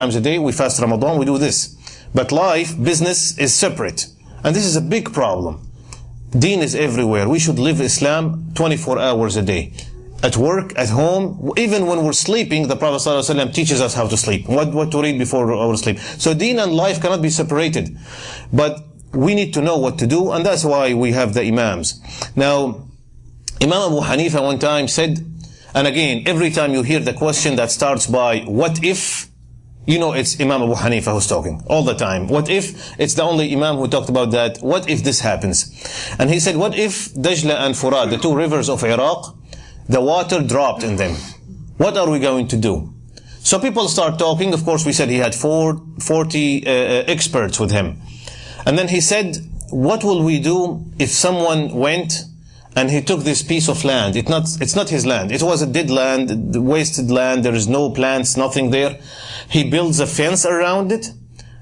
times a day, we fast Ramadan, we do this. But life, business is separate. And this is a big problem. Deen is everywhere. We should live Islam 24 hours a day. At work, at home, even when we're sleeping, the Prophet ﷺ teaches us how to sleep, what to read before our sleep. So deen and life cannot be separated. But we need to know what to do, and that's why we have the Imams. Now, Imam Abu Hanifa one time said, and again, every time you hear the question that starts by, what if? You know it's Imam Abu Hanifa who's talking all the time. What if? It's the only Imam who talked about that. What if this happens? And he said, what if Dajla and Furat, the two rivers of Iraq, the water dropped in them? What are we going to do? So people start talking. Of course, we said he had 40 experts with him. And then he said, what will we do if someone went and he took this piece of land? It's not his land. It was a dead land, wasted land. There is no plants, nothing there. He builds a fence around it,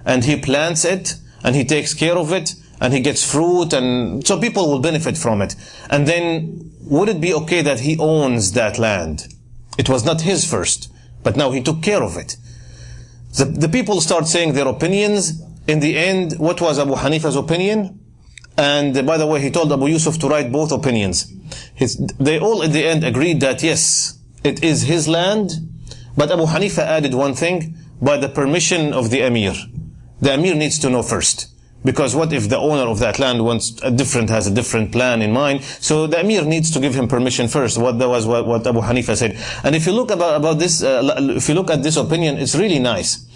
and he plants it, and he takes care of it, and he gets fruit, and so people will benefit from it. And then, would it be okay that he owns that land? It was not his first, but now he took care of it. The people start saying their opinions. In the end, what was Abu Hanifa's opinion? And by the way, he told Abu Yusuf to write both opinions. They all in the end agreed that yes, it is his land. But Abu Hanifa added one thing, by the permission of the Emir. The Emir needs to know first. Because what if the owner of that land has a different plan in mind? So the Emir needs to give him permission first. That was what Abu Hanifa said. And if you look about this, if you look at this opinion, it's really nice.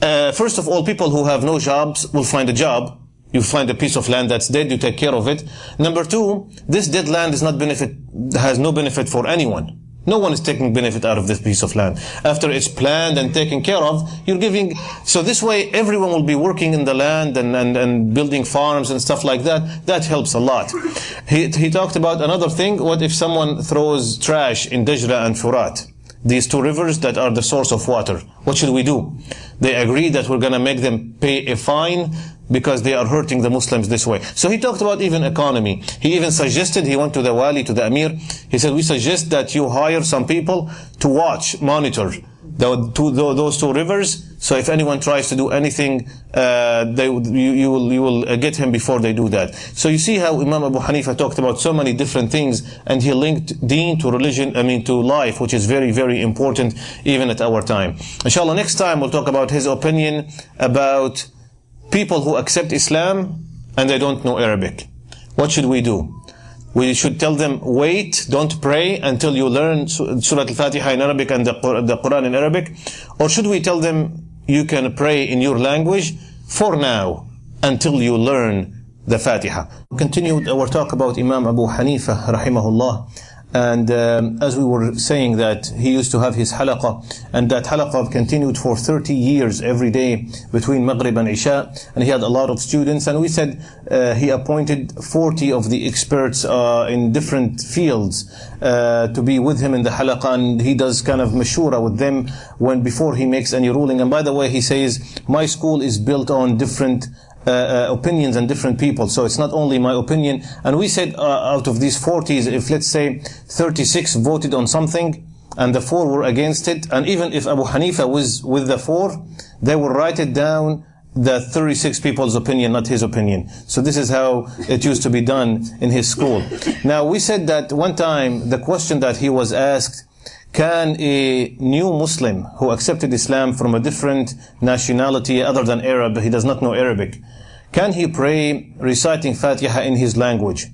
First of all, people who have no jobs will find a job. You find a piece of land that's dead, you take care of it. Number two, this dead land has no benefit for anyone. No one is taking benefit out of this piece of land. After it's planned and taken care of, you're giving, so this way everyone will be working in the land and building farms and stuff like that. That helps a lot. He talked about another thing. What if someone throws trash in Dajla and Furat? These two rivers that are the source of water. What should we do? They agreed that we're gonna make them pay a fine because they are hurting the Muslims this way. So he talked about even economy. He even suggested, he went to the wali, to the Emir. He said, we suggest that you hire some people to monitor those two rivers. So if anyone tries to do anything, you will get him before they do that. So you see how Imam Abu Hanifa talked about so many different things, and he linked deen to religion, to life, which is very, very important even at our time. Inshallah, next time we'll talk about his opinion about people who accept Islam and they don't know Arabic. What should we do? We should tell them, wait, don't pray until you learn Surah Al-Fatiha in Arabic and the Quran in Arabic. Or should we tell them, you can pray in your language for now until you learn the Fatiha. We continued our talk about Imam Abu Hanifa rahimahullah. And as we were saying that he used to have his halaqah, and that halaqah continued for 30 years every day between Maghrib and Isha, and he had a lot of students. And we said he appointed 40 of the experts in different fields to be with him in the halaqah, and he does kind of mashura with them before he makes any ruling. And by the way, he says, my school is built on different opinions and different people, so it's not only my opinion. And we said out of these 40s, if let's say 36 voted on something and the 4 were against it, and even if Abu Hanifa was with the 4, they will write it down, the 36 people's opinion, not his opinion. So this is how it used to be done in his school. Now we said that one time the question that he was asked, can a new Muslim who accepted Islam from a different nationality other than Arab, he does not know Arabic, can he pray reciting Fatiha in his language?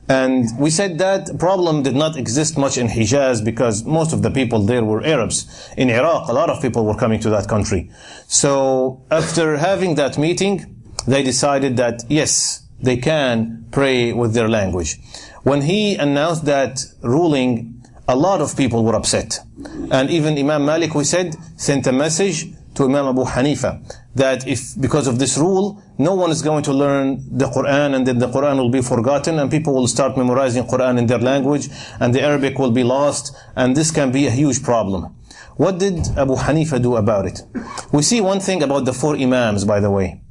And we said that problem did not exist much in Hijaz because most of the people there were Arabs. In Iraq, a lot of people were coming to that country. So after having that meeting, they decided that yes, they can pray with their language. When he announced that ruling, a lot of people were upset. And even Imam Malik, we said, sent a message to Imam Abu Hanifa that because of this rule, no one is going to learn the Quran, and then the Quran will be forgotten, and people will start memorizing Quran in their language, and the Arabic will be lost, and this can be a huge problem. What did Abu Hanifa do about it? We see one thing about the 4 Imams, by the way.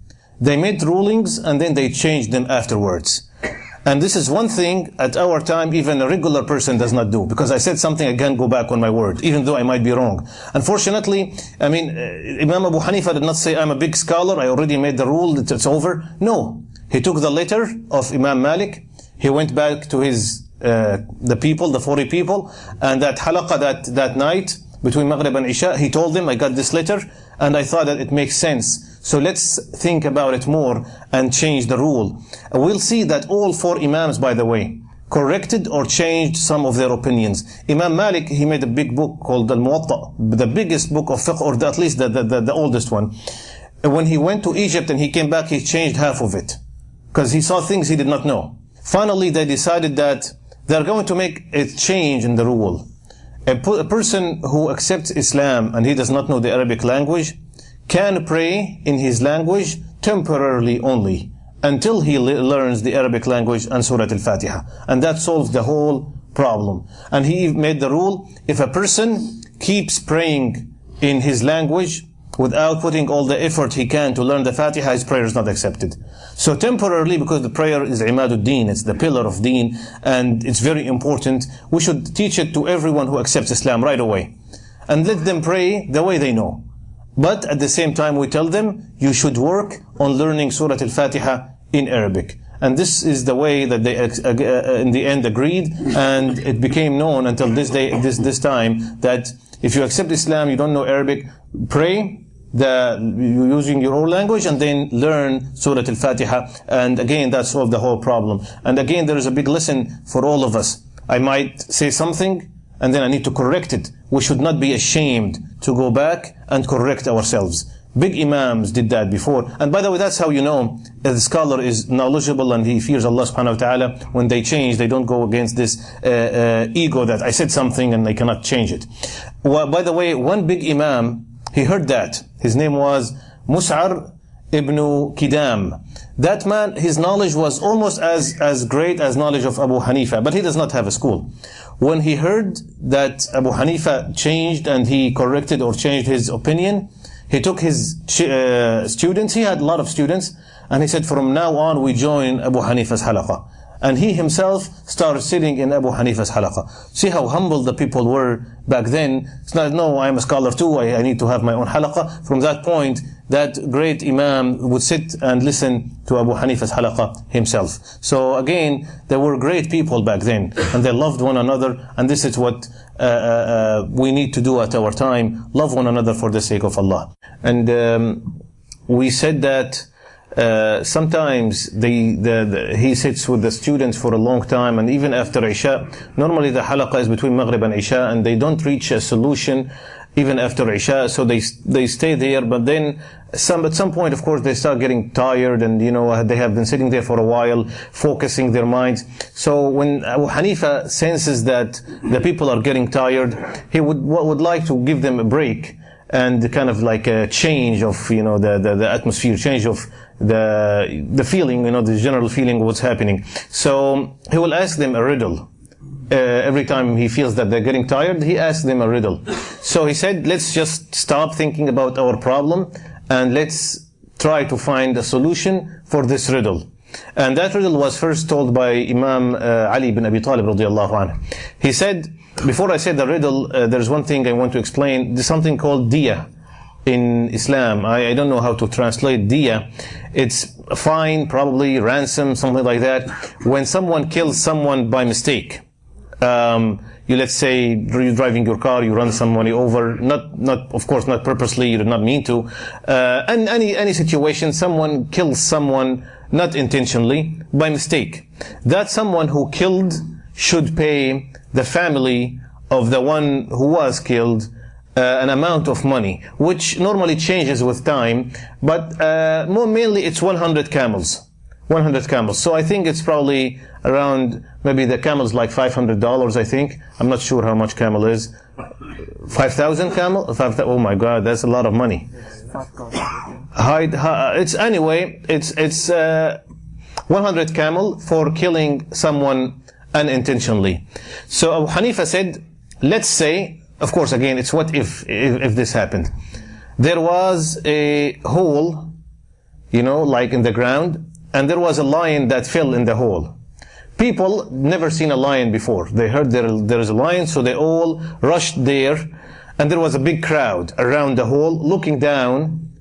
They made rulings, and then they changed them afterwards. And this is one thing at our time even a regular person does not do. Because I said something, I can't go back on my word, even though I might be wrong. Unfortunately, I mean, Imam Abu Hanifa did not say, I'm a big scholar, I already made the rule, it's over. No. He took the letter of Imam Malik, he went back to his, the people, the 40 people, and that halaqah that night, between Maghrib and Isha, he told them, I got this letter, and I thought that it makes sense. So let's think about it more and change the rule. We'll see that all 4 Imams, by the way, corrected or changed some of their opinions. Imam Malik, he made a big book called Al-Muwatta, the biggest book of fiqh, or at least the oldest one. When he went to Egypt and he came back, he changed half of it. Because he saw things he did not know. Finally, they decided that they're going to make a change in the rule. A person who accepts Islam and he does not know the Arabic language can pray in his language temporarily only until he learns the Arabic language and Surah Al-Fatiha. And that solves the whole problem. And he made the rule, if a person keeps praying in his language without putting all the effort he can to learn the Fatiha, his prayer is not accepted. So temporarily, because the prayer is Imaduddin, it's the pillar of deen, and it's very important, we should teach it to everyone who accepts Islam right away. And let them pray the way they know. But at the same time, we tell them, you should work on learning Surah Al-Fatiha in Arabic. And this is the way that they, in the end, agreed, and it became known until this day, this time, that if you accept Islam, you don't know Arabic, pray using your own language, and then learn Surah Al-Fatiha. And again, that solved the whole problem. And again, there is a big lesson for all of us. I might say something, and then I need to correct it. We should not be ashamed to go back and correct ourselves. Big Imams did that before. And by the way, that's how you know that the scholar is knowledgeable and he fears Allah subhanahu wa ta'ala. When they change, they don't go against this ego that I said something and I cannot change it. Well, by the way, one big Imam, he heard that. His name was Mus'ar ibn Kidam. That man, his knowledge was almost as great as knowledge of Abu Hanifa, but he does not have a school. When he heard that Abu Hanifa changed and he corrected or changed his opinion, he took his students, he had a lot of students, and he said, from now on we join Abu Hanifa's halaqah. And he himself started sitting in Abu Hanifa's halaqah. See how humble the people were back then. It's not, no, I'm a scholar too, I need to have my own halaqah. From that point, that great Imam would sit and listen to Abu Hanifa's halaqah himself. So again, there were great people back then, and they loved one another, and this is what we need to do at our time, love one another for the sake of Allah. And we said that sometimes he sits with the students for a long time, and even after Isha, normally the halaqah is between Maghrib and Isha, and they don't reach a solution even after Isha, so they stay there. But then at some point, of course, they start getting tired, and they have been sitting there for a while, focusing their minds. So when Abu Hanifa senses that the people are getting tired, he would like to give them a break and kind of like a change of the atmosphere, change of the feeling, the general feeling of what's happening. So he will ask them a riddle. Every time he feels that they're getting tired, he asks them a riddle. So he said, let's just stop thinking about our problem and let's try to find a solution for this riddle. And that riddle was first told by Imam Ali ibn Abi Talib radiallahu anhu. He said, before I say the riddle, there's one thing I want to explain. There's something called diya in Islam. I don't know how to translate diya. It's a fine, probably ransom, something like that. When someone kills someone by mistake, let's say you're driving your car, you run somebody over, of course not purposely, you did not mean to, and any situation, someone kills someone not intentionally, by mistake. That someone who killed should pay the family of the one who was killed an amount of money, which normally changes with time, but more mainly it's 100 camels. 100 camels. So I think it's probably around, maybe the camel's like $500, I think. I'm not sure how much camel is. 5,000 camel? Oh my God, that's a lot of money. It's 100 camel for killing someone unintentionally. So Abu Hanifa said, let's say, of course again, it's what if this happened. There was a hole, like in the ground, and there was a lion that fell in the hole. People never seen a lion before. They heard there is a lion, so they all rushed there, and there was a big crowd around the hall looking down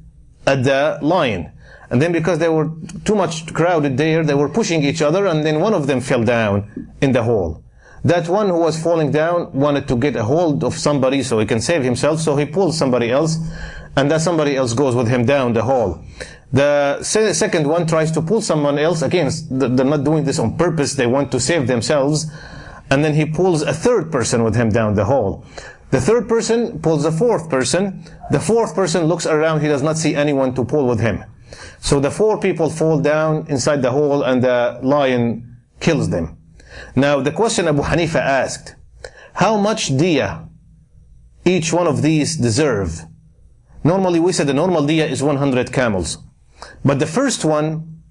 at the lion. And then because they were too much crowded there, they were pushing each other, and then one of them fell down in the hall. That one who was falling down wanted to get a hold of somebody so he can save himself, so he pulls somebody else, and that somebody else goes with him down the hall. The second one tries to pull someone else. Again, they're not doing this on purpose. They want to save themselves. And then he pulls a third person with him down the hall. The third person pulls a fourth person. The fourth person looks around. He does not see anyone to pull with him. So the 4 people fall down inside the hole, and the lion kills them. Now, the question Abu Hanifa asked, how much diya each one of these deserve? Normally, we said the normal diya is 100 camels. But the first one,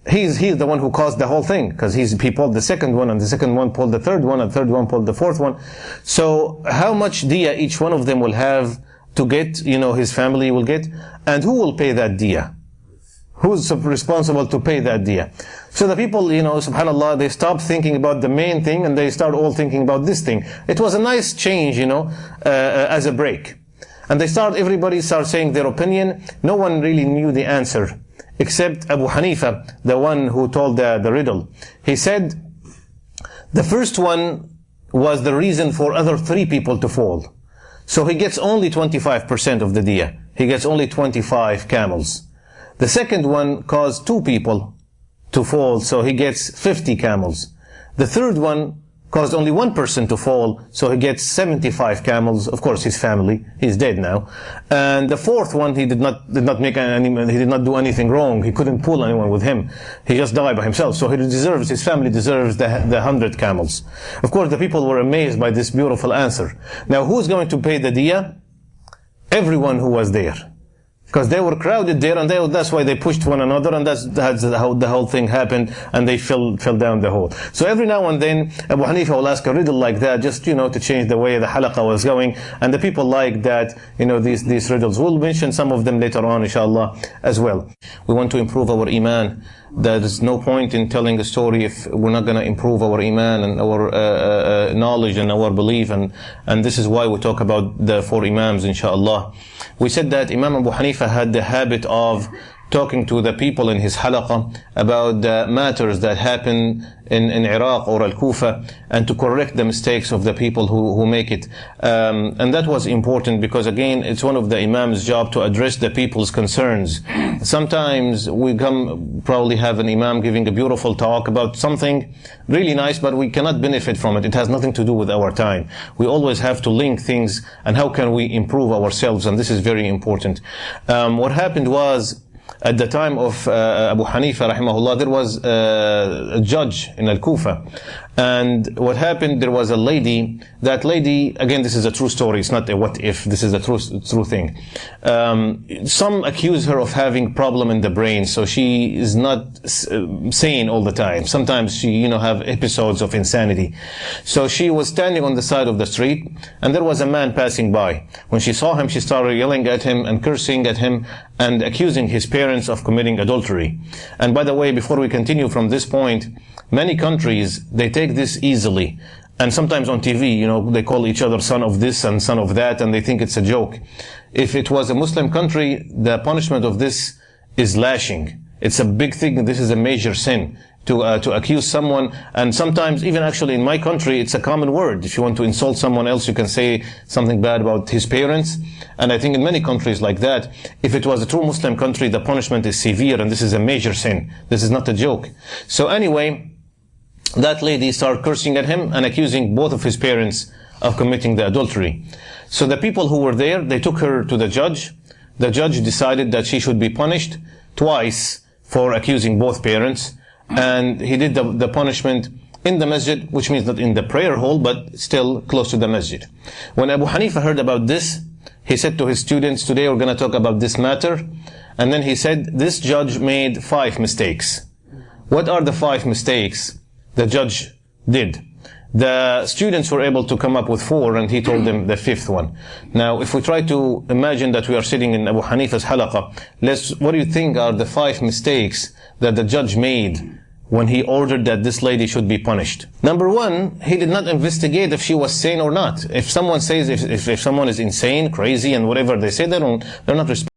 he's the one who caused the whole thing, because he pulled the second one, and the second one pulled the third one, and the third one pulled the fourth one. So how much diya each one of them will have to get, his family will get, and who will pay that diya? Who's responsible to pay that diya? So the people, subhanAllah, they stop thinking about the main thing, and they start all thinking about this thing. It was a nice change, as a break. And everybody started saying their opinion. No one really knew the answer, except Abu Hanifa, the one who told the riddle. He said, the first one was the reason for other 3 people to fall. So he gets only 25% of the diya. He gets only 25 camels. The second one caused 2 people to fall, so he gets 50 camels. The third one caused only 1 person to fall, so he gets 75 camels. Of course, his family, he's dead now. And the fourth one, he did not do anything wrong. He couldn't pull anyone with him. He just died by himself. So his family deserves the 100 camels. Of course, the people were amazed by this beautiful answer. Now, who's going to pay the diya? Everyone who was there. Because they were crowded there, and that's why they pushed one another, and that's how the whole thing happened, and they fell down the hole. So every now and then, Abu Hanifa will ask a riddle like that, just, to change the way the halaqah was going, and the people like that, these riddles. We'll mention some of them later on, inshallah, as well. We want to improve our iman. There is no point in telling a story if we're not going to improve our iman and our knowledge and our belief, and this is why we talk about the 4 imams, inshallah. We said that Imam Abu Hanifa had the habit of talking to the people in his halaqah about the matters that happen in Iraq or Al-Kufa, and to correct the mistakes of the people who make it. And that was important because, again, it's one of the Imam's job to address the people's concerns. Sometimes we probably have an Imam giving a beautiful talk about something really nice, but we cannot benefit from it. It has nothing to do with our time. We always have to link things, and how can we improve ourselves, and this is very important. What happened was, at the time of Abu Hanifa, rahimahullah, there was a judge in Al-Kufa. And what happened, there was a lady. That lady, again, this is a true story. It's not a what if. This is a true thing. Some accuse her of having problem in the brain, so she is not sane all the time. Sometimes she, have episodes of insanity. So she was standing on the side of the street, and there was a man passing by. When she saw him, she started yelling at him and cursing at him and accusing his parents of committing adultery. And by the way, before we continue from this point, many countries, they take this easily. And sometimes on TV, they call each other son of this and son of that, and they think it's a joke. If it was a Muslim country, the punishment of this is lashing. It's a big thing. This is a major sin to accuse someone. And sometimes, even actually in my country, it's a common word. If you want to insult someone else, you can say something bad about his parents. And I think in many countries like that, if it was a true Muslim country, the punishment is severe, and this is a major sin. This is not a joke. So anyway, that lady started cursing at him and accusing both of his parents of committing the adultery. So the people who were there, they took her to the judge. The judge decided that she should be punished twice for accusing both parents. And he did the punishment in the masjid, which means not in the prayer hall, but still close to the masjid. When Abu Hanifa heard about this, he said to his students, today we're going to talk about this matter. And then he said, this judge made 5 mistakes. What are the 5 mistakes the judge did? The students were able to come up with 4, and he told them the 5th one. Now, if we try to imagine that we are sitting in Abu Hanifa's halaqah, what do you think are the 5 mistakes that the judge made when he ordered that this lady should be punished? Number one, he did not investigate if she was sane or not. If someone says, if someone is insane, crazy, and whatever they say, they're not responsible.